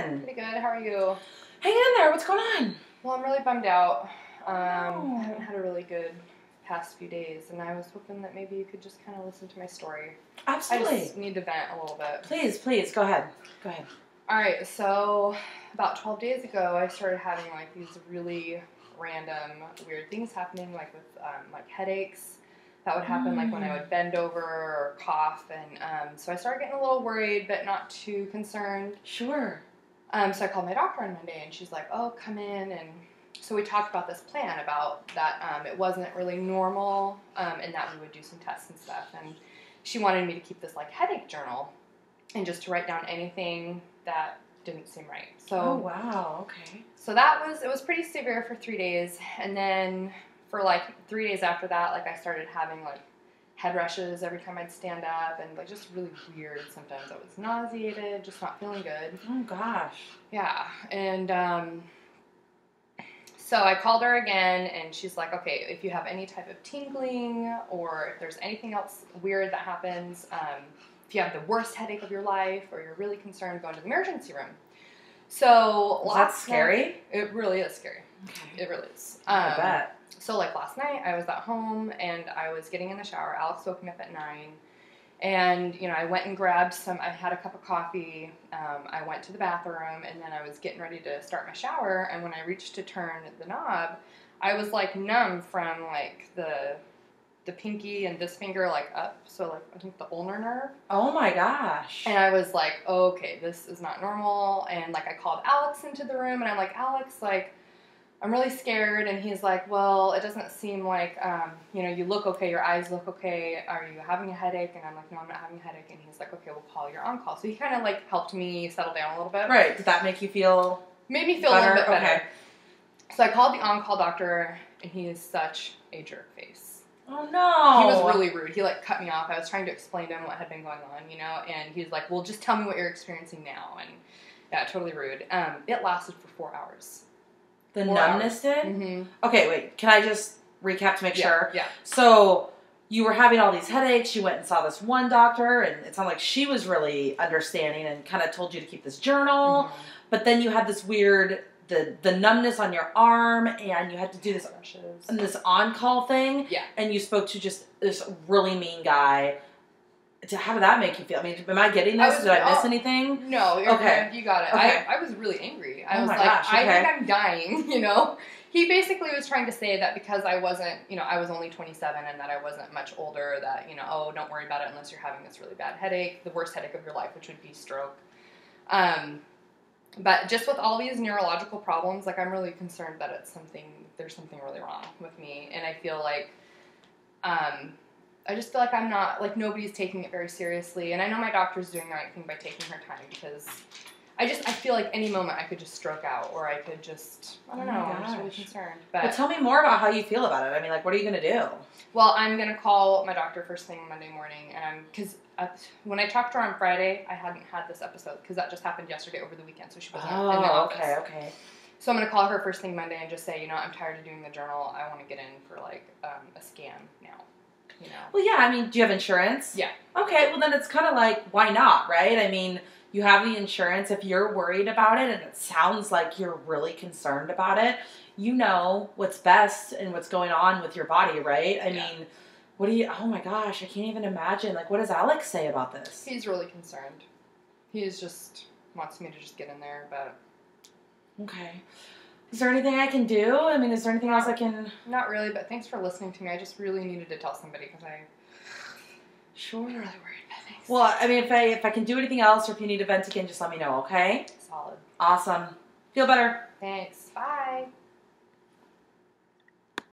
doing? Pretty good. How are you? Hanging in there. What's going on? Well, I'm really bummed out. Oh. I haven't had a really good past few days, and I was hoping that maybe you could just kind of listen to my story. Absolutely. I just need to vent a little bit. Please, go ahead. Go ahead. All right, so about 12 days ago, I started having like these really random, weird things happening, like with like headaches. That would happen like when I would bend over or cough, and so I started getting a little worried, but not too concerned. Sure. So I called my doctor on Monday, and she's like, "Oh, come in." And so we talked about this plan about that it wasn't really normal, and that we would do some tests and stuff. And she wanted me to keep this like headache journal, and just to write down anything that didn't seem right. So, oh wow, okay. So it was pretty severe for 3 days, and then for like 3 days after that, like I started having like head rushes every time I'd stand up, and like just really weird symptoms. I was nauseated, just not feeling good. Oh gosh. Yeah, and so I called her again, and she's like, "Okay, if you have any type of tingling or if there's anything else weird that happens, if you have the worst headache of your life or you're really concerned, go into the emergency room." So that's scary. It really is scary. Okay. It really is. I bet. So like last night, I was at home and I was getting in the shower. Alex woke me up at 9, and I went and grabbed some. I had a cup of coffee. I went to the bathroom, and then I was getting ready to start my shower. And when I reached to turn the knob, I was like numb from like the pinky and this finger like up. So like I think the ulnar nerve. Oh my gosh. And I was like, oh, okay, this is not normal. And like I called Alex into the room, and I'm like, Alex, like, I'm really scared. And he's like, well, it doesn't seem like, you look okay, your eyes look okay. Are you having a headache? And I'm like, no, I'm not having a headache. And he's like, okay, we'll call your on-call. So he kind of like helped me settle down a little bit. Right. Did that make you feel Made me feel better? A little bit better. Okay. So I called the on-call doctor, and he is such a jerk face. Oh no. He was really rude. He like cut me off. I was trying to explain to him what had been going on, and he was like, well, just tell me what you're experiencing now. And yeah, totally rude. It lasted for 4 hours. The numbness did? Mm-hmm. Okay, wait. Can I just recap to make sure? Yeah. So you were having all these headaches. You went and saw this one doctor, and it sounded like she was really understanding and kind of told you to keep this journal. Mm-hmm. But then you had this weird, the numbness on your arm, and you had to do this on-call thing. Yeah. And you spoke to just this really mean guy. How did that make you feel? I mean, am I getting this? Did I miss anything? No, you're okay. You got it. Okay. I was really angry. I Oh was my like, gosh, okay. I think I'm dying, He basically was trying to say that because I wasn't, I was only 27 and that I wasn't much older, that, oh, don't worry about it unless you're having this really bad headache, the worst headache of your life, which would be stroke. But just with all these neurological problems, like, I'm really concerned that there's something really wrong with me. And I feel like, I just feel like I'm not, like, nobody's taking it very seriously. And I know my doctor's doing the right thing by taking her time, because I feel like any moment I could just stroke out, or I could just, I don't know, I'm just really concerned. But tell me more about how you feel about it. I mean, like, what are you going to do? Well, I'm going to call my doctor first thing Monday morning, and because when I talked to her on Friday, I hadn't had this episode, because that just happened yesterday over the weekend, so she wasn't in the office. Okay. So I'm going to call her first thing Monday and just say, I'm tired of doing the journal. I want to get in for, like, a scan now. Well, yeah, I mean, do you have insurance? Yeah. Okay, well then it's kind of like, why not, right? I mean, you have the insurance. If you're worried about it and it sounds like you're really concerned about it, you know what's best and what's going on with your body, right? I mean, oh my gosh, I can't even imagine. Like, what does Alex say about this? He's really concerned. He's just wants me to just get in there, but... Okay. Is there anything I can do? I mean, is there anything else I can... Not really, but thanks for listening to me. I just really needed to tell somebody, because Sure. I'm really worried, but thanks. Well, I mean, if I can do anything else, or if you need to vent again, just let me know, okay? Solid. Awesome. Feel better. Thanks. Bye.